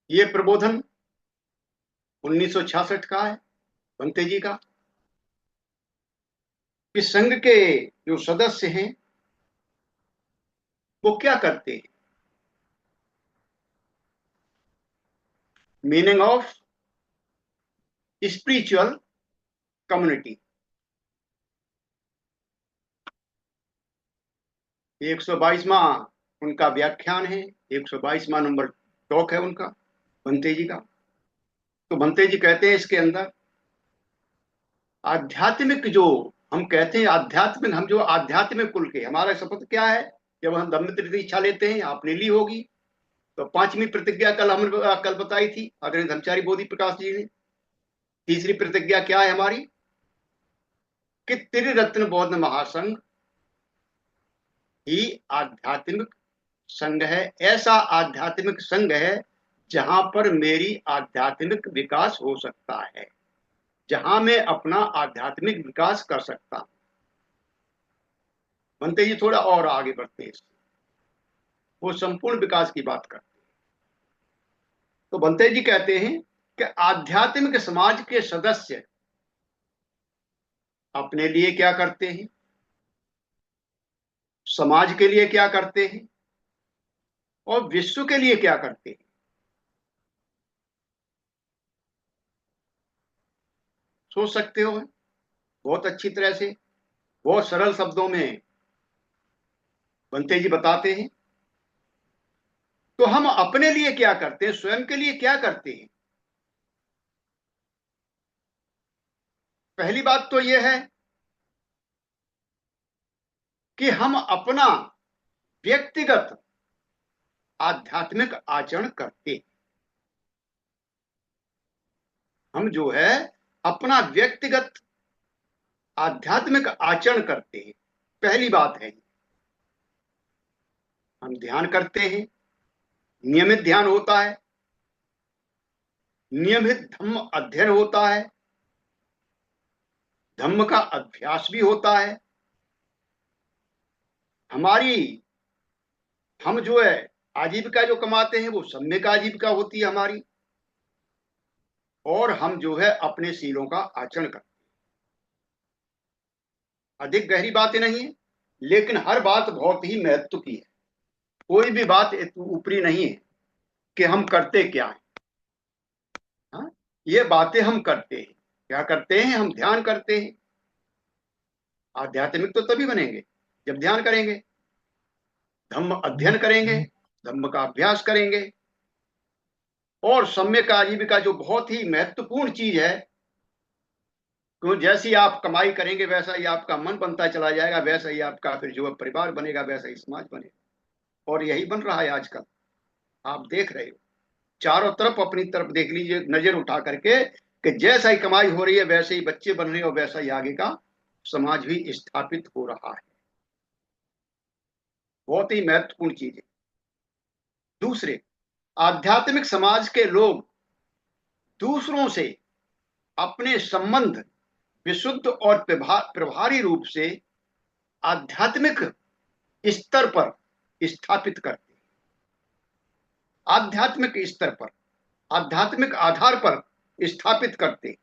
ये प्रबोधन 1966 का है, भंते जी का, कि संघ के जो सदस्य हैं वो क्या करते हैं। Meaning of spiritual community. 122वां उनका व्याख्यान है, 122वां नंबर टॉक है उनका, भंते जी का। तो भंते जी कहते हैं इसके अंदर आध्यात्मिक जो हम कहते हैं, आध्यात्मिक, हम जो आध्यात्मिक कुल के, हमारा शपथ क्या है, जब हम दम्भित्र दीक्षा लेते हैं, आपने ली होगी, तो पांचवी प्रतिज्ञा कल बताई थी आदरणीय धर्मचारी बोधि प्रकाश जी ने। तीसरी प्रतिज्ञा क्या है हमारी, कि त्रिरत्न बौद्ध महासंघ ही आध्यात्मिक संघ है, ऐसा आध्यात्मिक संघ है जहां पर मेरी आध्यात्मिक विकास हो सकता है, जहां मैं अपना आध्यात्मिक विकास कर सकता हूं। बनते जी थोड़ा और आगे बढ़ते हैं, वो संपूर्ण विकास की बात करते हैं। तो बनते जी कहते हैं कि आध्यात्मिक समाज के सदस्य अपने लिए क्या करते हैं, समाज के लिए क्या करते हैं, और विश्व के लिए क्या करते हैं। सोच सकते हो, बहुत अच्छी तरह से, बहुत सरल शब्दों में बनते जी बताते हैं। तो हम अपने लिए क्या करते हैं, स्वयं के लिए क्या करते हैं। पहली बात तो यह है कि हम अपना व्यक्तिगत आध्यात्मिक आचरण करते हैं। हम जो है अपना व्यक्तिगत आध्यात्मिक आचरण करते हैं, पहली बात है। हम ध्यान करते हैं, नियमित ध्यान होता है, नियमित धम्म अध्ययन होता है, धम्म का अभ्यास भी होता है। हमारी, हम जो है आजीविका जो कमाते हैं वो सम्यक आजीविका होती है हमारी, और हम जो है अपने शीलों का आचरण करते हैं। अधिक गहरी बातें नहीं है, लेकिन हर बात बहुत ही महत्व की है। कोई भी बात ऊपरी नहीं है कि हम करते क्या है। हाँ? ये बातें हम करते हैं, क्या करते हैं, हम ध्यान करते हैं। आध्यात्मिक तो तभी बनेंगे जब ध्यान करेंगे, धम्म अध्ययन करेंगे, धम्म का अभ्यास करेंगे, और सम्यक आजीविका जो बहुत ही महत्वपूर्ण चीज है। क्यों, जैसी आप कमाई करेंगे वैसा ही आपका मन बनता चला जाएगा, वैसा ही आपका फिर जो है परिवार बनेगा, वैसा ही समाज बनेगा। और यही बन रहा है आजकल, आप देख रहे हो चारों तरफ, अपनी तरफ देख लीजिए नजर उठा करके, कि जैसा ही कमाई हो रही है वैसे ही बच्चे बन रहे हैं, और वैसा ही आगे का समाज भी स्थापित हो रहा है। बहुत ही महत्वपूर्ण चीज है। दूसरे, आध्यात्मिक समाज के लोग दूसरों से अपने संबंध विशुद्ध और प्रभारी रूप से आध्यात्मिक स्तर पर स्थापित करते हैं। आध्यात्मिक स्तर पर, आध्यात्मिक आधार पर स्थापित करते हैं।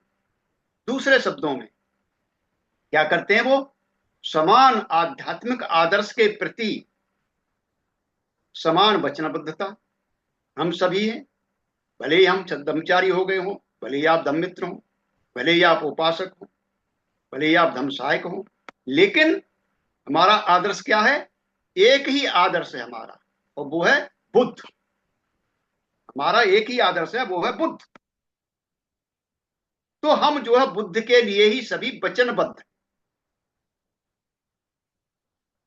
दूसरे शब्दों में क्या करते हैं, वो समान आध्यात्मिक आदर्श के प्रति समान वचनबद्धता हम सभी हैं। भले ही हम ब्रह्मचारी हो गए हों, भले ही आप धम्मित्र हों, भले ही आप उपासक हो, भले ही आप धर्म सहायक हो, लेकिन हमारा आदर्श क्या है, एक ही आदर्श है हमारा, और वो है बुद्ध। हमारा एक ही आदर्श है, वो है बुद्ध। तो हम जो है बुद्ध के लिए ही सभी वचनबद्ध,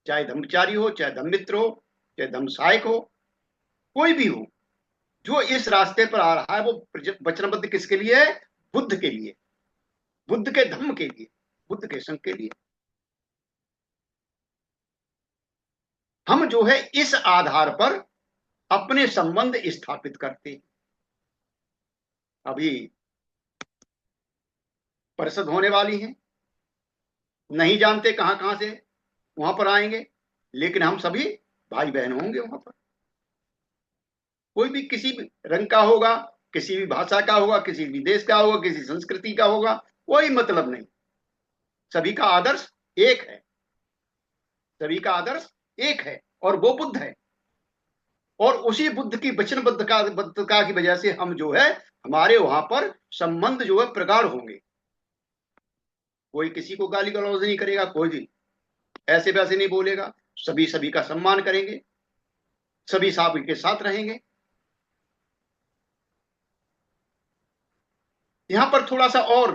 चाहे धर्मचारी हो, चाहे धर्मित्र हो, चाहे धर्म सहायक हो, कोई भी हो, जो इस रास्ते पर आ रहा है वो वचनबद्ध किसके लिए है, बुद्ध के लिए, बुद्ध के धम्म के लिए, बुद्ध के संघ के लिए। हम जो है इस आधार पर अपने संबंध स्थापित करते हैं। अभी परिषद होने वाली है, नहीं जानते कहां कहां से वहां पर आएंगे, लेकिन हम सभी भाई बहन होंगे वहां पर। कोई भी किसी भी रंग का होगा, किसी भी भाषा का होगा, किसी भी देश का होगा, किसी संस्कृति का होगा, कोई मतलब नहीं। सभी का आदर्श एक है, सभी का आदर्श एक है, और वो बुद्ध है। और उसी बुद्ध की वचनबद्धता की वजह से हम जो है, हमारे वहां पर संबंध जो है प्रगाढ़ होंगे। कोई किसी को गाली गलौज नहीं करेगा, कोई भी ऐसे वैसे नहीं बोलेगा, सभी सभी का सम्मान करेंगे, सभी सभी के साथ रहेंगे। यहां पर थोड़ा सा और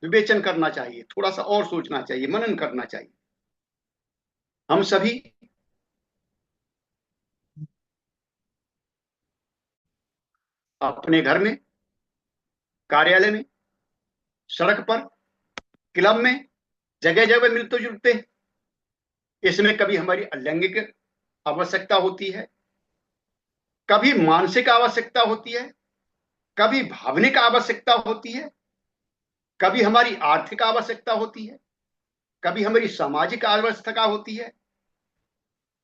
विवेचन करना चाहिए, थोड़ा सा और सोचना चाहिए, मनन करना चाहिए। हम सभी अपने घर में, कार्यालय में, सड़क पर, क्लब में, जगह जगह मिलते जुलते हैं। इसमें कभी हमारी अलैंगिक आवश्यकता होती है, कभी मानसिक आवश्यकता होती है, कभी भावनिक आवश्यकता होती है, कभी हमारी आर्थिक आवश्यकता होती है, कभी हमारी सामाजिक आवश्यकता होती है।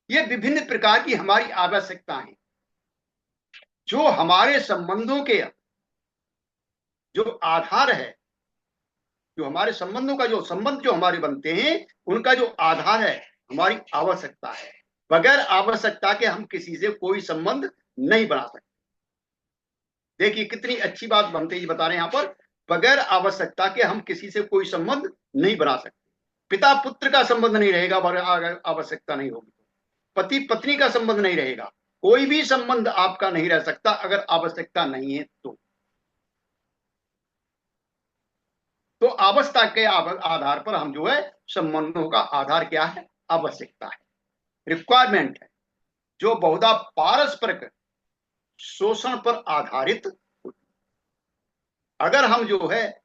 ये विभिन्न प्रकार की हमारी आवश्यकताएं, जो हमारे संबंधों के जो आधार है, जो हमारे संबंधों का जो संबंध जो हमारे बनते हैं, उनका जो आधार है हमारी आवश्यकता है। बगैर आवश्यकता के हम किसी से कोई संबंध नहीं बना सकते। देखिए कितनी अच्छी बात बनते जी बता रहे हैं यहाँ पर, बगैर आवश्यकता के हम किसी से कोई संबंध नहीं बना सकते। पिता पुत्र का संबंध नहीं रहेगा अगर आवश्यकता नहीं होगी, पति पत्नी का संबंध नहीं रहेगा, कोई भी संबंध आपका नहीं रह सकता अगर आवश्यकता नहीं है तो आवश्यकता के आधार पर हम जो है, संबंधों का आधार क्या है, आवश्यकता है, रिक्वायरमेंट है, जो बहुधा पारस्परिक शोषण पर आधारित होती है। अगर हम जो है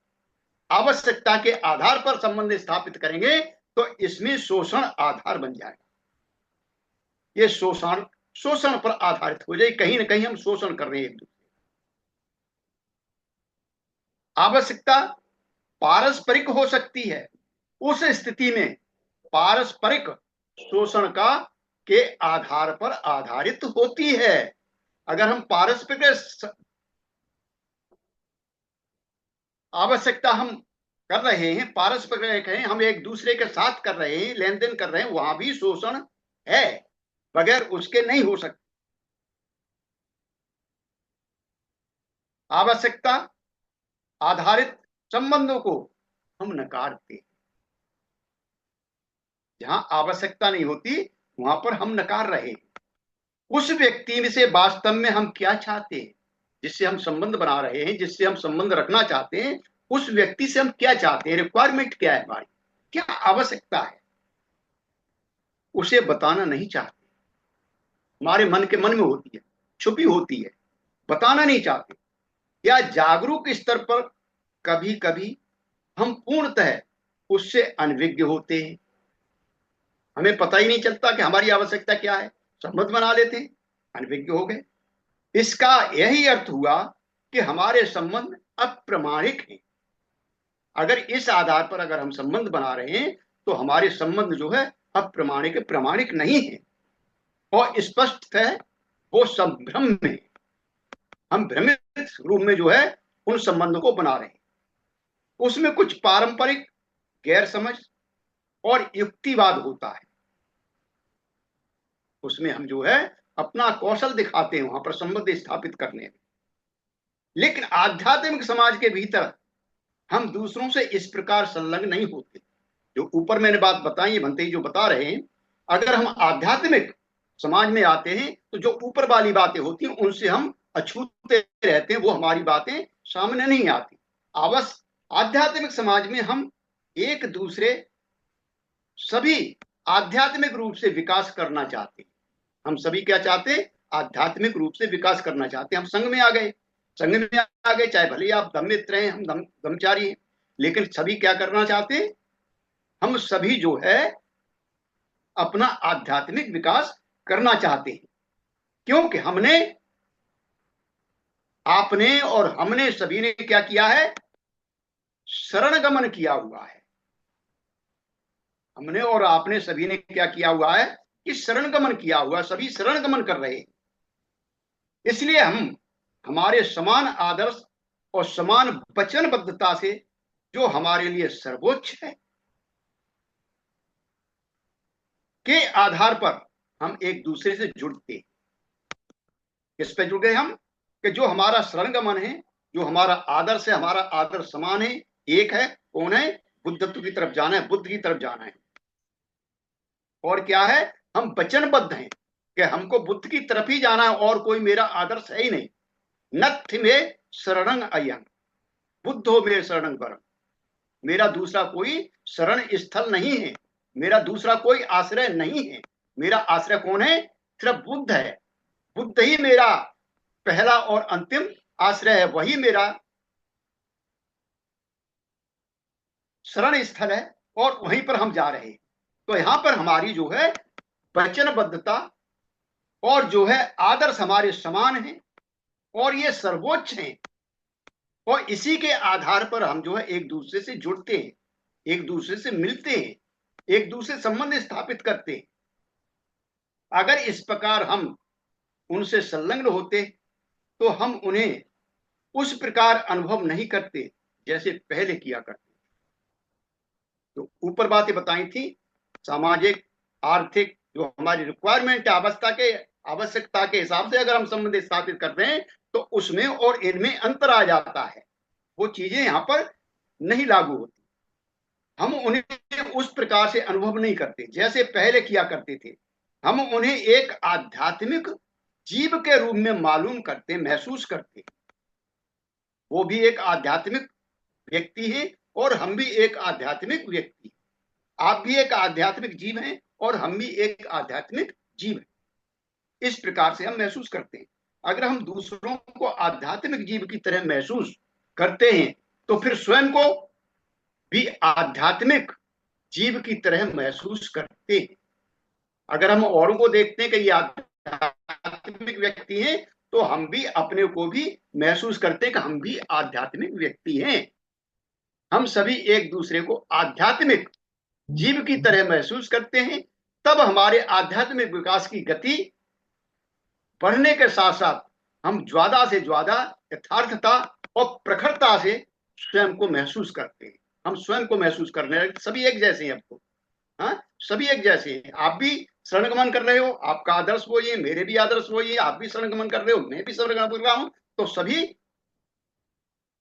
आवश्यकता के आधार पर संबंध स्थापित करेंगे तो इसमें शोषण आधार बन जाएगा। ये शोषण शोषण पर आधारित हो जाए, कहीं ना कहीं हम शोषण कर रहे हैं एक दूसरे। आवश्यकता पारस्परिक हो सकती है, उस स्थिति में पारस्परिक शोषण का के आधार पर आधारित होती है। अगर हम पारस्परिक आवश्यकता हम कर रहे हैं, पारस्परिक है, हम एक दूसरे के साथ कर रहे हैं, लेन देन कर रहे हैं, वहां भी शोषण है, बगैर उसके नहीं हो सकता। आवश्यकता आधारित संबंधों को हम नकारते, जहां आवश्यकता नहीं होती वहां पर हम नकार रहे। उस व्यक्ति से वास्तव में हम क्या चाहते हैं, जिससे हम संबंध बना रहे हैं, जिससे हम संबंध रखना चाहते हैं, उस व्यक्ति से हम क्या चाहते हैं, रिक्वायरमेंट क्या है हमारी, क्या आवश्यकता है, उसे बताना नहीं चाहते। हमारे मन के मन में होती है, छुपी होती है, बताना नहीं चाहते, या जागरूक स्तर पर कभी कभी हम पूर्णतः उससे अनभिज्ञ होते हैं। हमें पता ही नहीं चलता कि हमारी आवश्यकता क्या है, संबंध बना लेते हैं, अनभिज्ञ हो गए। इसका यही अर्थ हुआ कि हमारे संबंध अप्रामाणिक हैं। अगर इस आधार पर अगर हम संबंध बना रहे हैं तो हमारे संबंध जो है अप्रामाणिक, प्रामाणिक नहीं है, और स्पष्ट है वो संभ्रम में, हम भ्रमित रूप में जो है उन संबंधों को बना रहे हैं। उसमें कुछ पारंपरिक गैर समझ और युक्तिवाद होता है, उसमें हम जो है अपना कौशल दिखाते हैं वहां पर संबंध स्थापित करने में। लेकिन आध्यात्मिक समाज के भीतर हम दूसरों से इस प्रकार संलग्न नहीं होते। जो ऊपर मैंने बात बताई, भंते जो बता रहे हैं, अगर हम आध्यात्मिक समाज में आते हैं तो जो ऊपर वाली बातें होती हैं उनसे हम अछूते रहते हैं, वो हमारी बातें सामने नहीं आती। आध्यात्मिक समाज में हम एक दूसरे सभी आध्यात्मिक रूप से विकास करना चाहते हैं। हम सभी क्या चाहते हैं, आध्यात्मिक रूप से विकास करना चाहते हैं। हम संघ में आ गए, संघ में आ गए, चाहे भले आप धम्मित्र हैं, हम धर्मचारी हैं, लेकिन सभी क्या करना चाहते हैं, हम सभी जो है अपना आध्यात्मिक विकास करना चाहते हैं। क्योंकि हमने, आपने और हमने सभी ने क्या किया है, शरण गमन किया हुआ है। हमने और आपने सभी ने क्या किया हुआ है कि शरण गमन किया हुआ, सभी शरण गमन कर रहे हैं। इसलिए हम हमारे समान आदर्श और समान वचनबद्धता से जो हमारे लिए सर्वोच्च है के आधार पर हम एक दूसरे से जुड़ते हैं। किस पे जुड़ गए हम? कि जो हमारा शरणगमन है, जो हमारा आदर्श है, हमारा आदर्श समान है, एक है। कौन है? बुद्धत्व की तरफ जाना है, बुद्ध की तरफ जाना है। और क्या है? हम वचनबद्ध हैं कि हमको बुद्ध की तरफ ही जाना है और कोई मेरा आदर्श है ही नहीं। नत्थ में शरणं अयं, बुद्धो में शरणं वरम। मेरा दूसरा कोई शरण स्थल नहीं है, मेरा दूसरा कोई आश्रय नहीं है। मेरा आश्रय कौन है? सिर्फ बुद्ध है। बुद्ध ही मेरा पहला और अंतिम आश्रय है, वही मेरा शरण स्थल है और वहीं पर हम जा रहे हैं। तो यहां पर हमारी जो है वचनबद्धता और जो है आदर्श हमारे समान है और ये सर्वोच्च हैं। और इसी के आधार पर हम जो है एक दूसरे से जुड़ते हैं, एक दूसरे से मिलते हैं, एक दूसरे संबंध स्थापित करते हैं। अगर इस प्रकार हम उनसे संलग्न होते तो हम उन्हें उस प्रकार अनुभव नहीं करते जैसे पहले किया करते। तो ऊपर बातें बताई थी, सामाजिक, आर्थिक, जो हमारी रिक्वायरमेंट है, आवश्यकता के हिसाब से अगर हम संबंध स्थापित करते हैं तो उसमें और इनमें अंतर आ जाता है। वो चीजें यहाँ पर नहीं लागू होती। हम उन्हें उस प्रकार से अनुभव नहीं करते जैसे पहले किया करते थे। हम उन्हें एक आध्यात्मिक जीव के रूप में मालूम करते, महसूस करते। वो भी एक आध्यात्मिक व्यक्ति है और हम भी एक आध्यात्मिक व्यक्ति। आप भी एक आध्यात्मिक जीव हैं और हम भी एक आध्यात्मिक जीव हैं। इस प्रकार से हम महसूस करते हैं। अगर हम दूसरों को आध्यात्मिक जीव की तरह महसूस करते हैं तो फिर स्वयं को भी आध्यात्मिक जीव की तरह महसूस करते हैं। अगर हम औरों को देखते हैं कि ये आध्यात्मिक व्यक्ति हैं तो हम भी अपने को भी महसूस करते हैं कि हम भी आध्यात्मिक व्यक्ति हैं। हम सभी एक दूसरे को आध्यात्मिक जीव की तरह महसूस करते हैं। तब हमारे आध्यात्मिक विकास की गति बढ़ने के साथ साथ हम ज्यादा से ज्यादा यथार्थता और प्रखरता से स्वयं को महसूस करते हैं। हम स्वयं को महसूस करने लगे, सभी एक जैसे हैं। आपको हाँ, सभी एक जैसे हैं। आप भी शरणगमन कर रहे हो, आपका आदर्श वही है, मेरे भी आदर्श वही है। आप भी शरणगमन कर रहे हो, मैं भी शरणगमन कर रहा हूं। तो सभी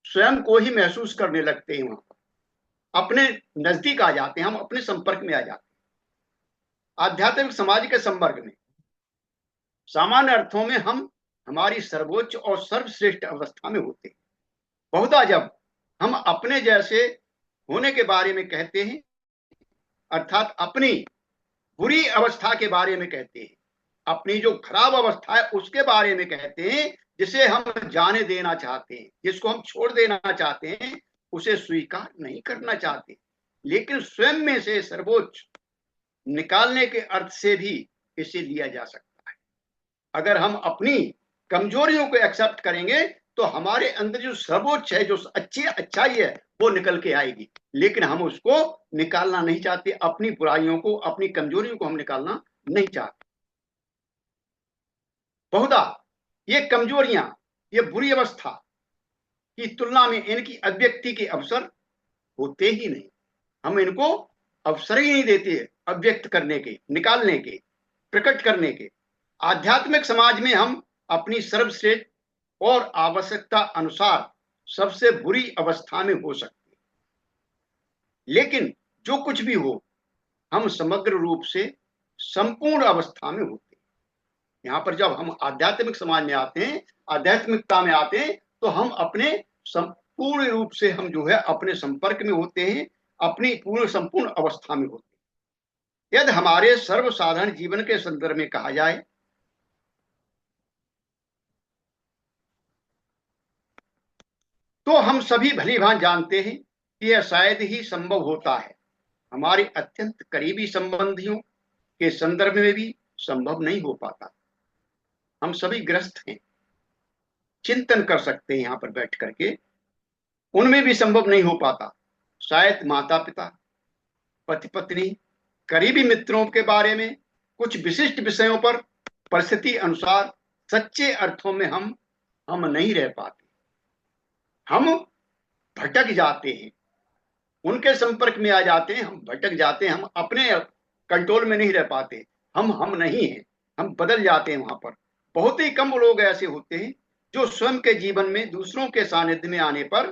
स्वयं को ही महसूस करने लगते हैं। वहां पर अपने नजदीक आ जाते हैं, हम अपने संपर्क में आ जाते हैं। आध्यात्मिक समाज के संपर्क में सामान्य अर्थों में हम हमारी सर्वोच्च और सर्वश्रेष्ठ अवस्था में होते हैं। बहुधा जब हम अपने जैसे होने के बारे में कहते हैं, अर्थात अपनी बुरी अवस्था के बारे में कहते हैं, अपनी जो खराब अवस्था है उसके बारे में कहते हैं, जिसे हम जाने देना चाहते हैं, जिसको हम छोड़ देना चाहते हैं, उसे स्वीकार नहीं करना चाहते। लेकिन स्वयं में से सर्वोच्च निकालने के अर्थ से भी इसे लिया जा सकता है। अगर हम अपनी कमजोरियों को एक्सेप्ट करेंगे तो हमारे अंदर जो सर्वोच्च है, जो अच्छाई है, वो निकल के आएगी। लेकिन हम उसको निकालना नहीं चाहते, अपनी बुराइयों को, अपनी कमजोरियों को हम निकालना नहीं चाहते। बहुधा ये कमजोरियां, ये बुरी अवस्था की तुलना में इनकी अभिव्यक्ति के अवसर होते ही नहीं। हम इनको अवसर ही नहीं देते अभिव्यक्त करने के, निकालने के, प्रकट करने के। आध्यात्मिक समाज में हम अपनी सर्वश्रेष्ठ और आवश्यकता अनुसार सबसे बुरी अवस्था में हो सकते हैं। लेकिन जो कुछ भी हो, हम समग्र रूप से संपूर्ण अवस्था में होते हैं। यहाँ पर जब हम आध्यात्मिक समाज में आते हैं, आध्यात्मिकता में आते हैं, तो हम अपने पूर्ण रूप से हम जो है अपने संपर्क में होते हैं, अपनी पूर्ण संपूर्ण अवस्था में होते हैं। यदि हमारे सर्वसाधारण जीवन के संदर्भ में कहा जाए तो हम सभी भली भांति जानते हैं कि यह शायद ही संभव होता है। हमारे अत्यंत करीबी संबंधियों के संदर्भ में भी संभव नहीं हो पाता। हम सभी ग्रस्त हैं, चिंतन कर सकते हैं यहाँ पर बैठ करके, उनमें भी संभव नहीं हो पाता। शायद माता पिता, पति पत्नी, करीबी मित्रों के बारे में कुछ विशिष्ट विषयों पर परिस्थिति अनुसार सच्चे अर्थों में हम नहीं रह पाते। हम भटक जाते हैं, उनके संपर्क में आ जाते हैं, हम भटक जाते हैं, हम अपने कंट्रोल में नहीं रह पाते। हम नहीं हैं, हम बदल जाते हैं वहां पर। बहुत ही कम लोग ऐसे होते हैं जो स्वयं के जीवन में दूसरों के सानिध्य में आने पर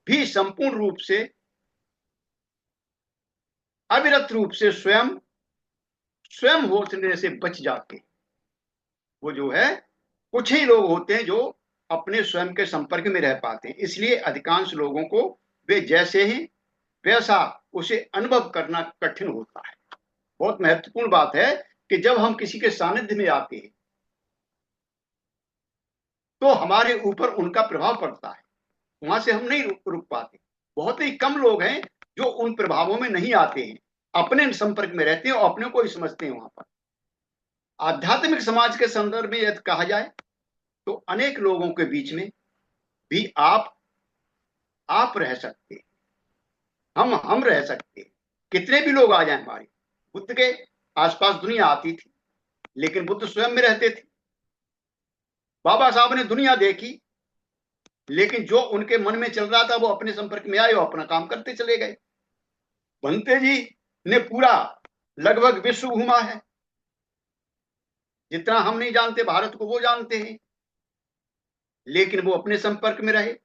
भी संपूर्ण रूप से, अविरत रूप से स्वयं स्वयं होने से बच जाते हैं। वो जो है, कुछ ही लोग होते हैं जो अपने स्वयं के संपर्क में रह पाते हैं। इसलिए अधिकांश लोगों को वे जैसे हैं वैसा उसे अनुभव करना कठिन होता है। बहुत महत्वपूर्ण बात है कि जब हम किसी के सानिध्य में आते हैं तो हमारे ऊपर उनका प्रभाव पड़ता है, वहां से हम नहीं रुक पाते। बहुत ही कम लोग हैं जो उन प्रभावों में नहीं आते हैं, अपने संपर्क में रहते हैं और अपने को ही समझते हैं वहां पर। आध्यात्मिक समाज के संदर्भ में यदि कहा जाए तो अनेक लोगों के बीच में भी आप रह सकते हैं, हम रह सकते हैं। कितने भी लोग आ जाएं हमारे, बुद्ध के आसपास दुनिया आती थी लेकिन बुद्ध स्वयं में रहते थे। बाबा साहब ने दुनिया देखी लेकिन जो उनके मन में चल रहा था वो अपने संपर्क में आए और अपना काम करते चले गए। बनते जी ने पूरा लगभग विश्व घूमा है, जितना हम नहीं जानते भारत को वो जानते हैं, लेकिन वो अपने संपर्क में रहे।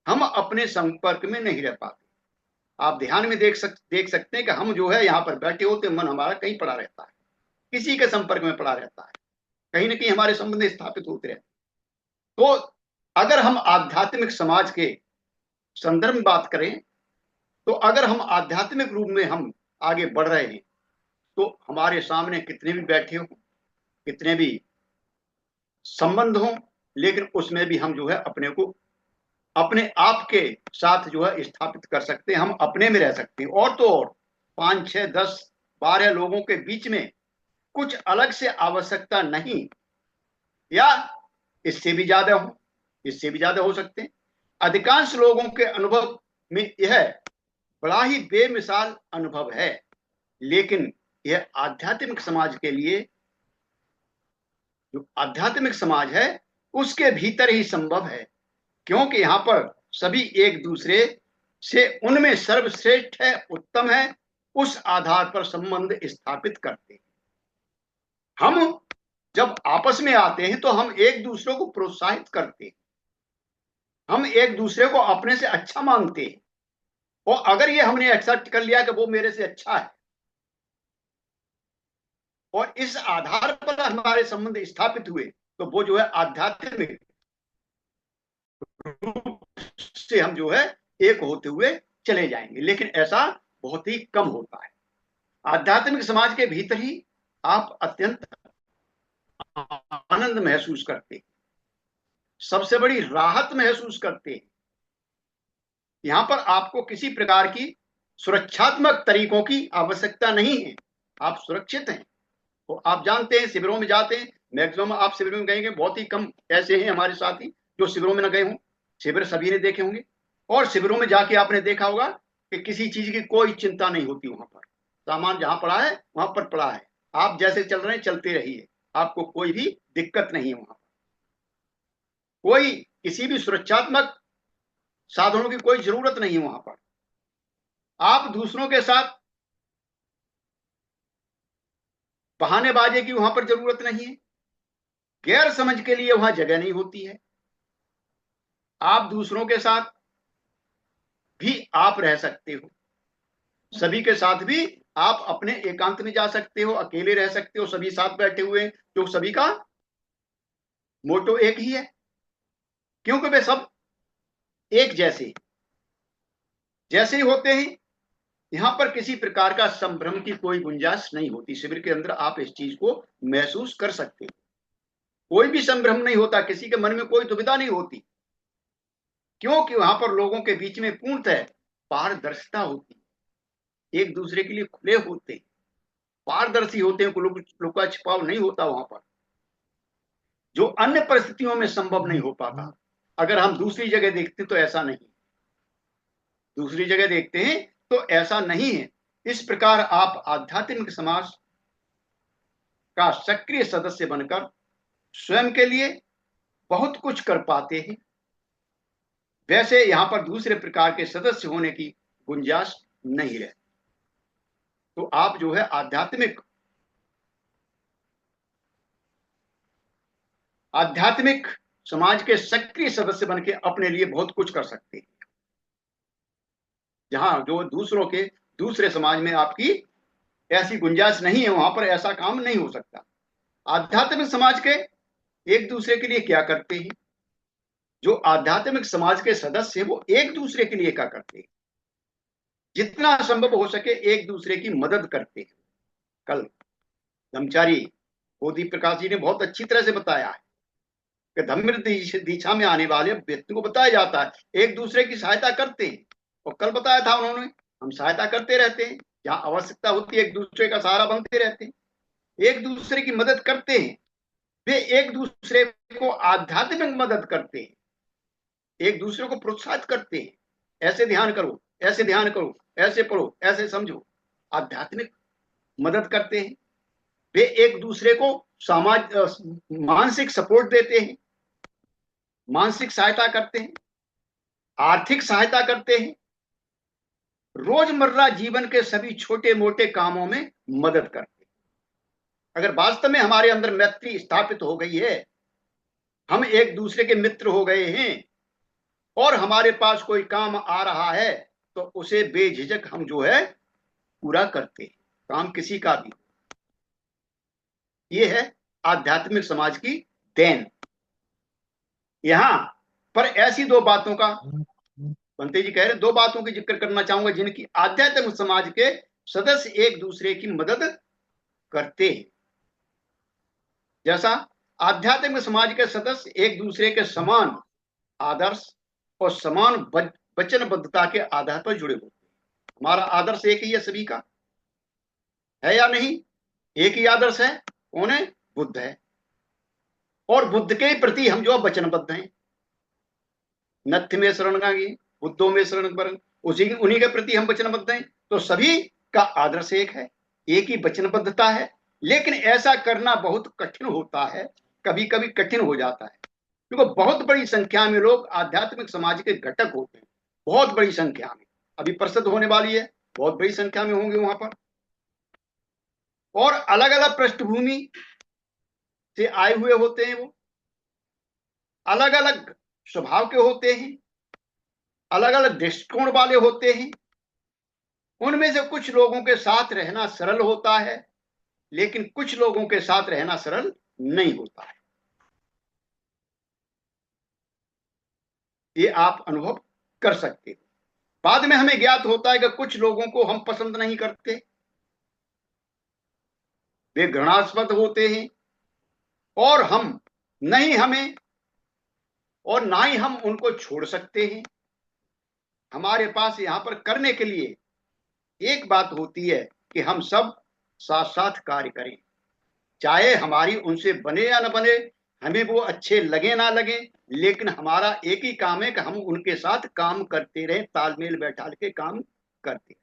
हम अपने संपर्क में नहीं रह पाते। आप ध्यान में देख सकते हैं कि हम जो है यहाँ पर बैठे होते, मन हमारा कहीं पड़ा रहता है, किसी के संपर्क में पड़ा रहता है, कहीं ना कहीं हमारे संबंध स्थापित होते रहते। तो अगर हम आध्यात्मिक समाज के संदर्भ में बात करें तो अगर हम आध्यात्मिक रूप में हम आगे बढ़ रहे हैं तो हमारे सामने कितने भी बैठे हों, कितने भी संबंध हों, लेकिन उसमें भी हम जो है अपने को अपने आप के साथ जो है स्थापित कर सकते हैं, हम अपने में रह सकते हैं। और तो और 5, 6, 10, 12 लोगों के बीच में कुछ अलग से आवश्यकता नहीं, या इससे भी ज्यादा हो सकते हैं। अधिकांश लोगों के अनुभव में यह बड़ा ही बेमिसाल अनुभव है, लेकिन यह आध्यात्मिक समाज के लिए, जो आध्यात्मिक समाज है उसके भीतर ही संभव है, क्योंकि यहां पर सभी एक दूसरे से उनमें सर्वश्रेष्ठ है, उत्तम है, उस आधार पर संबंध स्थापित करते हैं। हम जब आपस में आते हैं तो हम एक दूसरे को प्रोत्साहित करते हैं, हम एक दूसरे को अपने से अच्छा मानते हैं, और अगर ये हमने एक्सेप्ट कर लिया कि वो मेरे से अच्छा है और इस आधार पर हमारे संबंध स्थापित हुए, तो वो जो है आध्यात्मिक रूप से हम जो है एक होते हुए चले जाएंगे। लेकिन ऐसा बहुत ही कम होता है। आध्यात्मिक समाज के भीतर ही आप अत्यंत आनंद महसूस करते, सबसे बड़ी राहत महसूस करते। यहां पर आपको किसी प्रकार की सुरक्षात्मक तरीकों की आवश्यकता नहीं है, आप सुरक्षित हैं। तो आप जानते हैं शिविरों में जाते हैं, मैक्सिमम आप शिविरों में गएंगे, बहुत ही कम ऐसे हैं हमारे साथी जो शिविरों में न गए हों। शिविर सभी ने देखे होंगे, और शिविरों में जाके आपने देखा होगा कि किसी चीज की कोई चिंता नहीं होती। वहां पर सामान जहां पड़ा है वहां पर पड़ा है, आप जैसे चल रहे हैं चलते रहिए, आपको कोई भी दिक्कत नहीं है। वहां पर कोई किसी भी सुरक्षात्मक साधनों की कोई जरूरत नहीं है। वहां पर आप दूसरों के साथ बहानेबाजी की वहां पर जरूरत नहीं है, गैर समझ के लिए वहां जगह नहीं होती है। आप दूसरों के साथ भी आप रह सकते हो, सभी के साथ भी आप अपने एकांत में जा सकते हो, अकेले रह सकते हो, सभी साथ बैठे हुए, तो सभी का मोटो एक ही है, क्योंकि वे सब एक जैसे जैसे ही होते हैं। यहां पर किसी प्रकार का संभ्रम की कोई गुंजाइश नहीं होती। शिविर के अंदर आप इस चीज को महसूस कर सकते हो, कोई भी संभ्रम नहीं होता, किसी के मन में कोई दुविधा नहीं होती, क्योंकि वहां पर लोगों के बीच में पूर्णतः पारदर्शिता होती, एक दूसरे के लिए खुले होते, पारदर्शी होते हैं, लुका छिपाव नहीं होता वहां पर, जो अन्य परिस्थितियों में संभव नहीं हो पाता। अगर हम दूसरी जगह देखते तो ऐसा नहीं, दूसरी जगह देखते हैं तो ऐसा नहीं है। इस प्रकार आप आध्यात्मिक समाज का सक्रिय सदस्य बनकर स्वयं के लिए बहुत कुछ कर पाते हैं, वैसे यहां पर दूसरे प्रकार के सदस्य होने की गुंजाइश नहीं रहती। तो आप जो है आध्यात्मिक समाज के सक्रिय सदस्य बन के अपने लिए बहुत कुछ कर सकते हैं, जहां जो दूसरे समाज में आपकी ऐसी गुंजाइश नहीं है, वहां पर ऐसा काम नहीं हो सकता। आध्यात्मिक समाज के एक दूसरे के लिए क्या करते हैं? जो आध्यात्मिक समाज के सदस्य हैं वो एक दूसरे के लिए क्या करते हैं? जितना संभव हो सके एक दूसरे की मदद करते हैं। कल ब्रह्मचारी बोधि प्रकाश जी ने बहुत अच्छी तरह से बताया है कि धम्म दीक्षा में आने वाले व्यक्ति को बताया जाता है एक दूसरे की सहायता करते हैं। और कल बताया था उन्होंने, हम सहायता करते रहते हैं, जहां आवश्यकता होती है एक दूसरे का सहारा बनते रहते हैं, एक दूसरे की मदद करते हैं। वे एक दूसरे को आध्यात्मिक मदद करते हैं, एक दूसरे को प्रोत्साहित करते हैं, ऐसे ध्यान करो, ऐसे ध्यान करो, ऐसे पढ़ो, ऐसे समझो, आध्यात्मिक मदद करते हैं। वे एक दूसरे को मानसिक सपोर्ट देते हैं, मानसिक सहायता करते हैं, आर्थिक सहायता करते हैं, रोजमर्रा जीवन के सभी छोटे मोटे कामों में मदद करते हैं। अगर वास्तव में हमारे अंदर मैत्री स्थापित हो गई है, हम एक दूसरे के मित्र हो गए हैं और हमारे पास कोई काम आ रहा है तो उसे बेझिझक हम जो है पूरा करते हैं, काम किसी का भी। ये है आध्यात्मिक समाज की देन। यहां पर ऐसी दो बातों का पंते जी कह रहे, दो बातों की जिक्र करना चाहूंगा जिनकी आध्यात्मिक समाज के सदस्य एक दूसरे की मदद करते हैं। जैसा आध्यात्मिक समाज के सदस्य एक दूसरे के समान आदर्श और समान वचनबद्धता के आधार पर जुड़े होते हैं। हमारा आदर्श एक ही है, सभी का है या नहीं? एक ही आदर्श है, कौन है? बुद्ध है। और बुद्ध के प्रति हम जो वचनबद्ध हैं, नत्थ में शरणगागी बुद्धों में शरण वरण, उन्हीं के प्रति हम वचनबद्ध हैं। तो सभी का आदर्श एक है, एक ही वचनबद्धता है। लेकिन ऐसा करना बहुत कठिन होता है, कभी कभी कठिन हो जाता है, क्योंकि बहुत बड़ी संख्या में लोग आध्यात्मिक समाज के घटक होते हैं, बहुत बड़ी संख्या में। अभी परिषद होने वाली है, बहुत बड़ी संख्या में होंगे वहां पर, और अलग अलग पृष्ठभूमि से आए हुए होते हैं। वो अलग अलग स्वभाव के होते हैं, अलग अलग दृष्टिकोण वाले होते हैं। उनमें से कुछ लोगों के साथ रहना सरल होता है, लेकिन कुछ लोगों के साथ रहना सरल नहीं होता है। ये आप अनुभव कर सकते हो। बाद में हमें ज्ञात होता है कि कुछ लोगों को हम पसंद नहीं करते, वे घृणास्पद होते हैं, और हम नहीं हमें और ना ही हम उनको छोड़ सकते हैं। हमारे पास यहां पर करने के लिए एक बात होती है कि हम सब साथ साथ कार्य करें, चाहे हमारी उनसे बने या न बने, हमें वो अच्छे लगे ना लगे, लेकिन हमारा एक ही काम है कि हम उनके साथ काम करते रहे, तालमेल बैठा के काम करते रहे,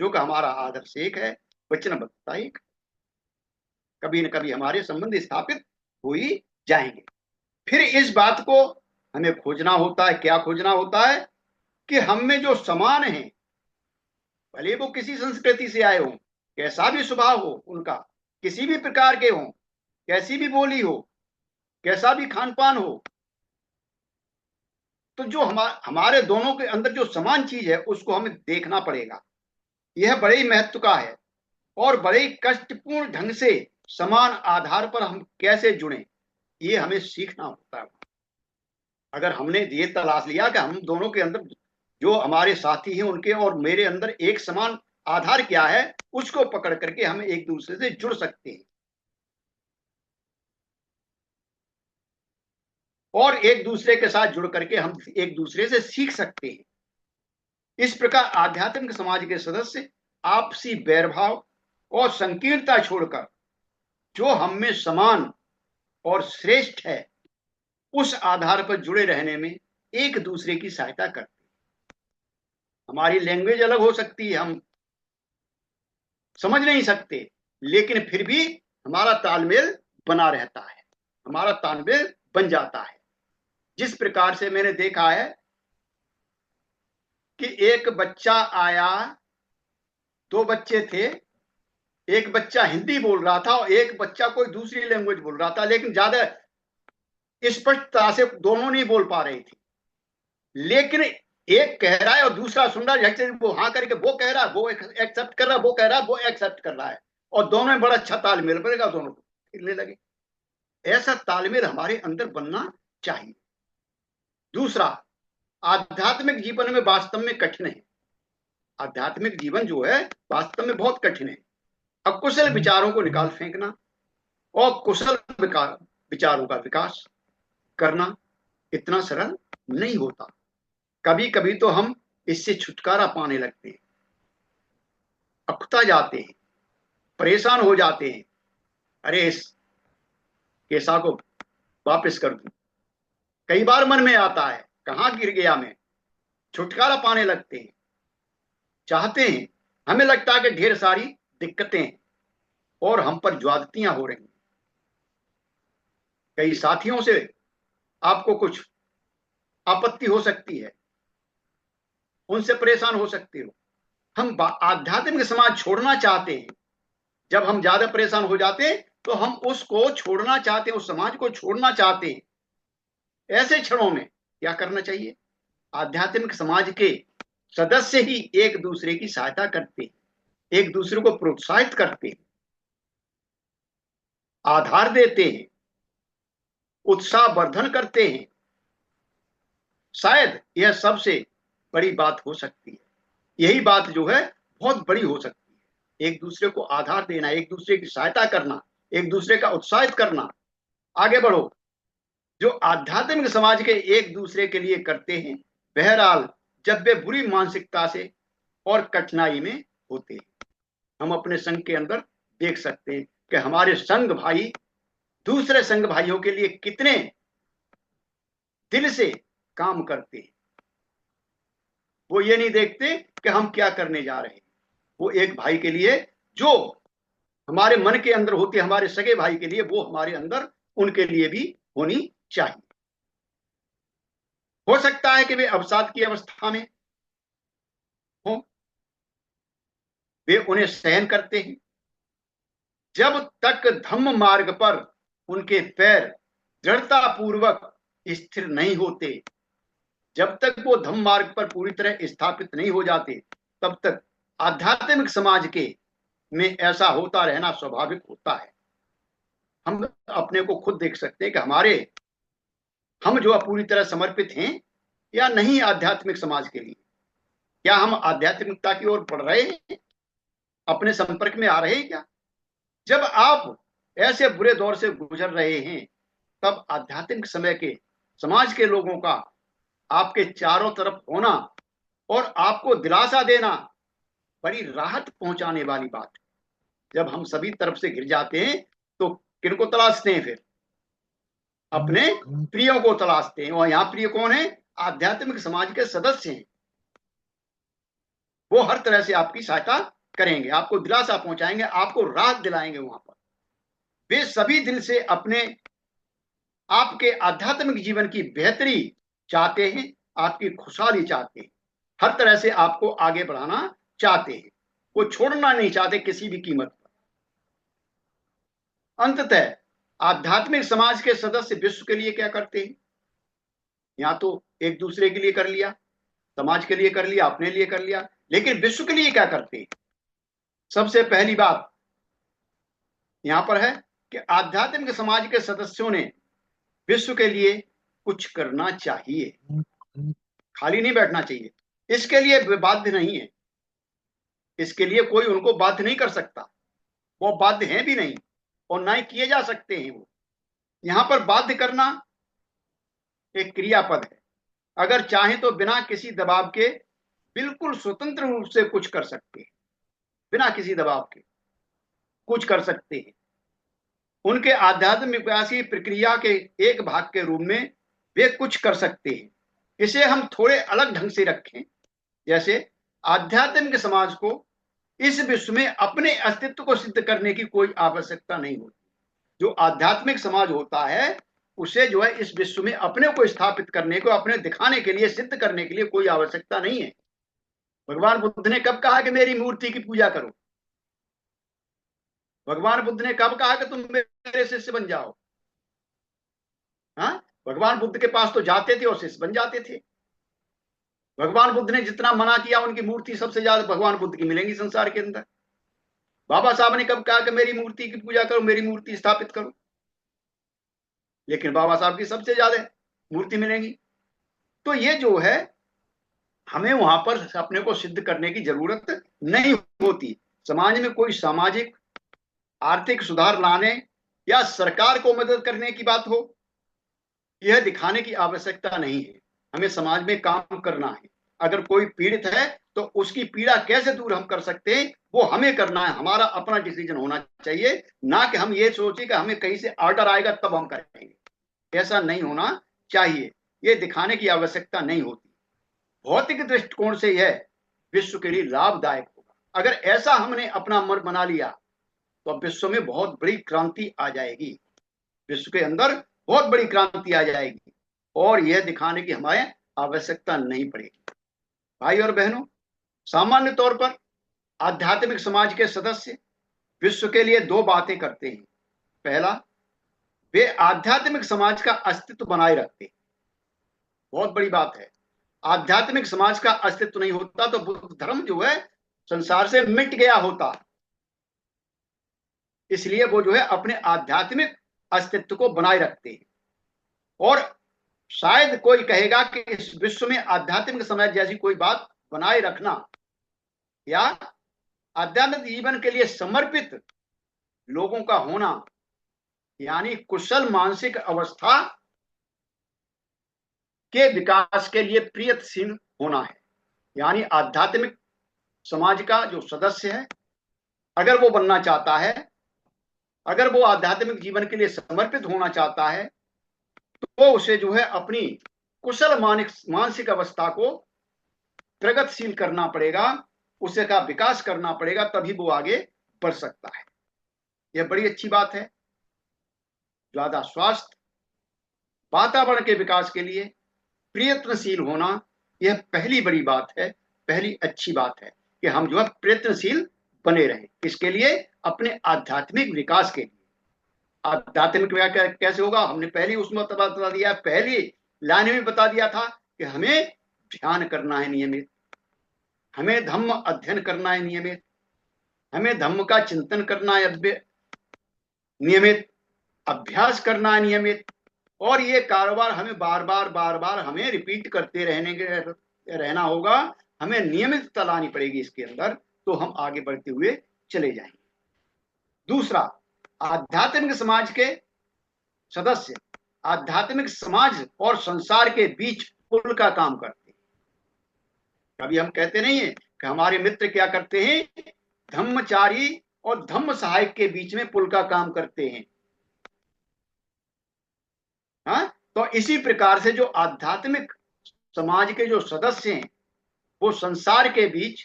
जो कि हमारा आदर्श एक है, वचनबद्धता एक। कभी न कभी हमारे संबंध स्थापित हो ही जाएंगे। फिर इस बात को हमें खोजना होता है। क्या खोजना होता है? कि हम में जो समान है, भले वो किसी संस्कृति से आए हों, कैसा भी स्वभाव हो उनका, किसी भी प्रकार के हों, कैसी भी बोली हो, कैसा भी खान पान हो, तो जो हमारे दोनों के अंदर जो समान चीज है उसको हमें देखना पड़ेगा। यह बड़े ही महत्व का है, और बड़े ही कष्टपूर्ण ढंग से समान आधार पर हम कैसे जुड़े, ये हमें सीखना होता है। अगर हमने ये तलाश लिया कि हम दोनों के अंदर जो हमारे साथी हैं उनके और मेरे अंदर एक समान आधार क्या है, उसको पकड़ करके हम एक दूसरे से जुड़ सकते हैं और एक दूसरे के साथ जुड़ करके हम एक दूसरे से सीख सकते हैं। इस प्रकार आध्यात्मिक समाज के सदस्य आपसी बैरभाव और संकीर्णता छोड़कर जो हम में समान और श्रेष्ठ है, उस आधार पर जुड़े रहने में एक दूसरे की सहायता करते हैं। हमारी लैंग्वेज अलग हो सकती है, हम समझ नहीं सकते, लेकिन फिर भी हमारा तालमेल बना रहता है, हमारा तालमेल बन जाता है। जिस प्रकार से मैंने देखा है कि एक बच्चा आया, दो बच्चे थे, एक बच्चा हिंदी बोल रहा था और एक बच्चा कोई दूसरी लैंग्वेज बोल रहा था, लेकिन ज्यादा स्पष्टता से दोनों नहीं बोल पा रहे थे। लेकिन एक कह रहा है और दूसरा सुन रहा है, वो हाँ करके वो कह रहा है, वो एक्सेप्ट कर रहा है, वो कह रहा है, वो एक्सेप्ट कर रहा है, और दोनों में बड़ा अच्छा तालमेल बनेगा, दोनों को खेलने लगे। ऐसा तालमेल हमारे अंदर बनना चाहिए। दूसरा, आध्यात्मिक जीवन में वास्तव में कठिन है। आध्यात्मिक जीवन जो है वास्तव में बहुत कठिन है। अकुशल विचारों को निकाल फेंकना और कुशल विचारों का विकास करना इतना सरल नहीं होता। कभी कभी तो हम इससे छुटकारा पाने लगते हैं, अखुता जाते हैं, परेशान हो जाते हैं, अरे इस केसा को वापस कर दूं। कई बार मन में आता है, कहां गिर गया मैं, छुटकारा पाने लगते हैं, चाहते हैं। हमें लगता है कि ढेर सारी दिक्कतें और हम पर ज्यादतियां हो रही हैं। कई साथियों से आपको कुछ आपत्ति हो सकती है, उनसे परेशान हो सकते हो। हम आध्यात्मिक समाज छोड़ना चाहते हैं। जब हम ज्यादा परेशान हो जाते हैं तो हम उसको छोड़ना चाहते हैं, उस समाज को छोड़ना चाहते हैं। ऐसे क्षणों में क्या करना चाहिए? आध्यात्मिक समाज के सदस्य ही एक दूसरे की सहायता करते हैं, एक दूसरे को प्रोत्साहित करते हैं, आधार देते हैं, उत्साह वर्धन करते हैं। शायद यह सबसे बड़ी बात हो सकती है। यही बात जो है बहुत बड़ी हो सकती है। एक दूसरे को आधार देना, एक दूसरे की सहायता करना, एक दूसरे का उत्साहित करना, आगे बढ़ो। जो आध्यात्मिक समाज के एक दूसरे के लिए करते हैं, बहरहाल जब वे बुरी मानसिकता से और कठिनाई में होते हैं। हम अपने संघ के अंदर देख सकते हैं कि हमारे संघ भाई दूसरे संघ भाइयों के लिए कितने दिल से काम करते हैं। वो ये नहीं देखते कि हम क्या करने जा रहे हैं। वो एक भाई के लिए जो हमारे मन के अंदर होती है, हमारे सगे भाई के लिए, वो हमारे अंदर उनके लिए भी होनी चाहिए। हो सकता है कि वे अवसाद की अवस्था में हो, वे उन्हें सहन करते हैं। जब तक धम्म मार्ग पर उनके पैर दृढ़ता पूर्वक स्थिर नहीं होते, जब तक वो धम्म मार्ग पर पूरी तरह स्थापित नहीं हो जाते, तब तक आध्यात्मिक समाज के में ऐसा होता रहना स्वाभाविक होता है। हम अपने को खुद देख सकते हैं कि हम जो पूरी तरह समर्पित हैं या नहीं आध्यात्मिक समाज के लिए। क्या हम आध्यात्मिकता की ओर बढ़ रहे हैं? अपने संपर्क में आ रहे हैं क्या? जब आप ऐसे बुरे दौर से गुजर रहे हैं, तब आध्यात्मिक समय के समाज के लोगों का आपके चारों तरफ होना और आपको दिलासा देना बड़ी राहत पहुंचाने वाली बात है। जब हम सभी तरफ से घिर जाते हैं तो किनको तलाशते हैं? फिर अपने प्रियों को तलाशते हैं। और यहाँ प्रिय कौन है? आध्यात्मिक समाज के सदस्य हैं। वो हर तरह से आपकी सहायता करेंगे, आपको दिलासा पहुंचाएंगे, आपको राहत दिलाएंगे। वहां पर वे सभी दिल से अपने आपके आध्यात्मिक जीवन की बेहतरी चाहते हैं, आपकी खुशहाली चाहते हैं, हर तरह से आपको आगे बढ़ाना चाहते हैं। वो छोड़ना नहीं चाहते किसी भी कीमत पर। अंततः आध्यात्मिक समाज के सदस्य विश्व के लिए क्या करते हैं? या तो एक दूसरे के लिए कर लिया, समाज के लिए कर लिया, अपने लिए कर लिया, लेकिन विश्व के लिए क्या करते हैं? सबसे पहली बात यहां पर है कि आध्यात्मिक समाज के सदस्यों ने विश्व के लिए कुछ करना चाहिए, खाली नहीं बैठना चाहिए। इसके लिए वे बाध्य नहीं है, इसके लिए कोई उनको बाध्य नहीं कर सकता। वो बाध्य हैं भी नहीं और ना ही किए जा सकते हैं। वो यहां पर बाध्य करना एक क्रियापद है। अगर चाहे तो बिना किसी दबाव के बिल्कुल स्वतंत्र रूप से कुछ कर सकते हैं, बिना किसी दबाव के कुछ कर सकते हैं। उनके आध्यात्मिक विकास की प्रक्रिया के एक भाग के रूप में वे कुछ कर सकते हैं। इसे हम थोड़े अलग ढंग से रखें, जैसे आध्यात्मिक समाज को इस विश्व में अपने अस्तित्व को सिद्ध करने की कोई आवश्यकता नहीं होती। जो आध्यात्मिक समाज होता है उसे जो है इस विश्व में अपने को स्थापित करने को, अपने दिखाने के लिए, सिद्ध करने के लिए कोई आवश्यकता नहीं है। भगवान बुद्ध ने कब कहा कि मेरी मूर्ति की पूजा करो? भगवान बुद्ध ने कब कहा कि तुम मेरे शिष्य बन जाओ? हाँ, भगवान बुद्ध के पास तो जाते थे और शिष्य बन जाते थे। भगवान बुद्ध ने जितना मना किया, उनकी मूर्ति सबसे ज्यादा भगवान बुद्ध की मिलेंगी संसार के अंदर। बाबा साहब ने कब कहा कि मेरी मूर्ति की पूजा करो, मेरी मूर्ति स्थापित करो? लेकिन बाबा साहब की सबसे ज्यादा मूर्ति मिलेंगी। तो ये जो है, हमें वहां पर अपने को सिद्ध करने की जरूरत नहीं होती। समाज में कोई सामाजिक आर्थिक सुधार लाने या सरकार को मदद करने की बात हो, यह दिखाने की आवश्यकता नहीं है। हमें समाज में काम करना है। अगर कोई पीड़ित है तो उसकी पीड़ा कैसे दूर हम कर सकते हैं, वो हमें करना है। हमारा अपना डिसीजन होना चाहिए, ना कि हम ये सोचे कि हमें कहीं से ऑर्डर आएगा तब हम करेंगे। ऐसा नहीं होना चाहिए। ये दिखाने की आवश्यकता नहीं होती। भौतिक दृष्टिकोण से यह विश्व के लिए लाभदायक होगा। अगर ऐसा हमने अपना मन बना लिया तो विश्व में बहुत बड़ी क्रांति आ जाएगी। विश्व के अंदर बहुत बड़ी क्रांति आ जाएगी और यह दिखाने की हमें आवश्यकता नहीं पड़ेगी। भाई और बहनों, सामान्य तौर पर आध्यात्मिक समाज के सदस्य विश्व के लिए दो बातें करते हैं। पहला, वे आध्यात्मिक समाज का अस्तित्व बनाए रखते हैं। बहुत बड़ी बात है। आध्यात्मिक समाज का अस्तित्व नहीं होता तो बुद्ध धर्म जो है संसार से मिट गया होता। इसलिए वो जो है अपने आध्यात्मिक अस्तित्व को बनाए रखते हैं। और शायद कोई कहेगा कि इस विश्व में आध्यात्मिक समाज जैसी कोई बात बनाए रखना या आध्यात्मिक जीवन के लिए समर्पित लोगों का होना, यानी कुशल मानसिक अवस्था के विकास के लिए प्रयत्नशील होना है। यानी आध्यात्मिक समाज का जो सदस्य है, अगर वो बनना चाहता है, अगर वो आध्यात्मिक जीवन के लिए समर्पित होना चाहता है, तो उसे जो है अपनी कुशल मानसिक अवस्था को प्रगतिशील करना पड़ेगा, उसे का विकास करना पड़ेगा, तभी वो आगे बढ़ सकता है। यह बड़ी अच्छी बात है। ज्यादा स्वास्थ्य वातावरण के विकास के लिए प्रयत्नशील होना, यह पहली बड़ी बात है, पहली अच्छी बात है कि हम जो है प्रयत्नशील बने रहें। इसके लिए अपने आध्यात्मिक विकास के लिए। आध्यात्मिक विकास कैसे होगा, हमने पहले उसमें बता दिया, पहली लाइन में बता दिया था कि हमें ध्यान करना है नियमित, हमें धम्म अध्ययन करना है नियमित, हमें धम्म का चिंतन करना है नियमित, अभ्यास करना है नियमित। और ये कारोबार हमें बार बार हमें रिपीट करते रहना होगा। हमें नियमितता लानी पड़ेगी इसके अंदर, तो हम आगे बढ़ते हुए चले जाएंगे। दूसरा, आध्यात्मिक समाज के सदस्य आध्यात्मिक समाज और संसार के बीच पुल का काम करते हैं। कभी हम कहते नहीं है कि हमारे मित्र क्या करते हैं, धम्मचारी और धम्म सहायक के बीच में पुल का काम करते हैं। हाँ, तो इसी प्रकार से जो आध्यात्मिक समाज के जो सदस्य हैं, वो संसार के बीच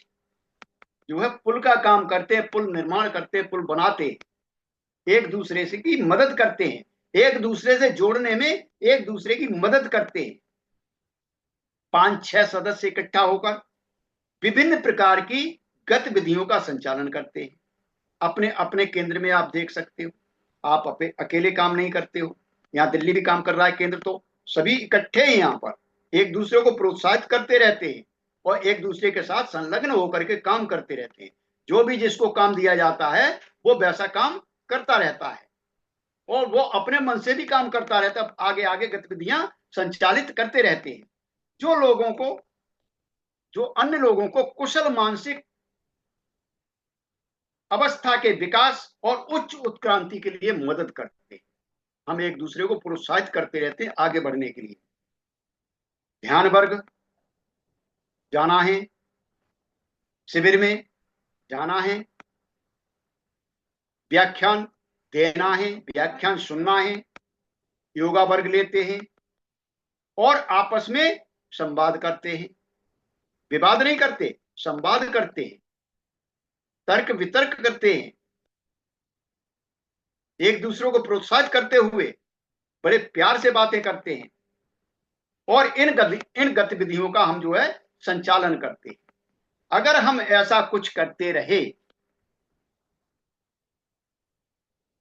जो है पुल का काम करते हैं, पुल निर्माण करते हैं, पुल बनाते हैं, एक दूसरे से की मदद करते हैं, एक दूसरे से जोड़ने में एक दूसरे की मदद करते हैं। 5-6 सदस्य इकट्ठा होकर विभिन्न प्रकार की गतिविधियों का संचालन करते हैं। अपने अपने केंद्र में आप देख सकते हो, आप अकेले काम नहीं करते हो। यहाँ दिल्ली भी काम कर रहा है केंद्र, तो सभी इकट्ठे हैं यहाँ पर, एक दूसरे को प्रोत्साहित करते रहते हैं और एक दूसरे के साथ संलग्न होकर के काम करते रहते हैं। जो भी जिसको काम दिया जाता है वो वैसा काम करता रहता है और वो अपने मन से भी काम करता रहता है, आगे आगे गतिविधियां संचालित करते रहते हैं, जो अन्य लोगों को कुशल मानसिक अवस्था के विकास और उच्च उत्क्रांति के लिए मदद करते हैं। हम एक दूसरे को प्रोत्साहित करते रहते हैं आगे बढ़ने के लिए। ध्यान वर्ग जाना है, शिविर में जाना है, व्याख्यान देना है, व्याख्यान सुनना है, योगा वर्ग लेते हैं और आपस में संवाद करते हैं। विवाद नहीं करते, संवाद करते हैं, तर्क वितर्क करते हैं, एक दूसरे को प्रोत्साहित करते हुए बड़े प्यार से बातें करते हैं और इन गतिविधियों का हम जो है संचालन करते हैं। अगर हम ऐसा कुछ करते रहे,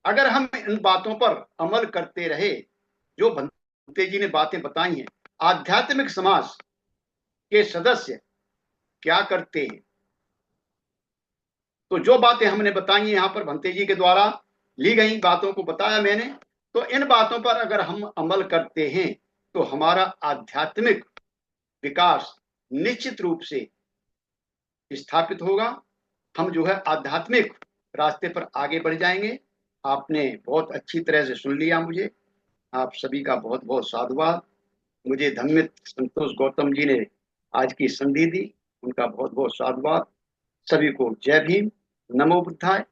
अगर हम इन बातों पर अमल करते रहे जो भंते जी ने बातें बताई हैं, आध्यात्मिक समाज के सदस्य क्या करते हैं, तो जो बातें हमने बताई हैं यहाँ पर भंते जी के द्वारा ली गई बातों को बताया मैंने, तो इन बातों पर अगर हम अमल करते हैं तो हमारा आध्यात्मिक विकास निश्चित रूप से स्थापित होगा। हम जो है आध्यात्मिक रास्ते पर आगे बढ़ जाएंगे। आपने बहुत अच्छी तरह से सुन लिया मुझे। आप सभी का बहुत बहुत साधुवाद। मुझे धम्मित संतोष गौतम जी ने आज की संधि दी, उनका बहुत बहुत साधुवाद। सभी को जय भीम, नमो बुद्धाय।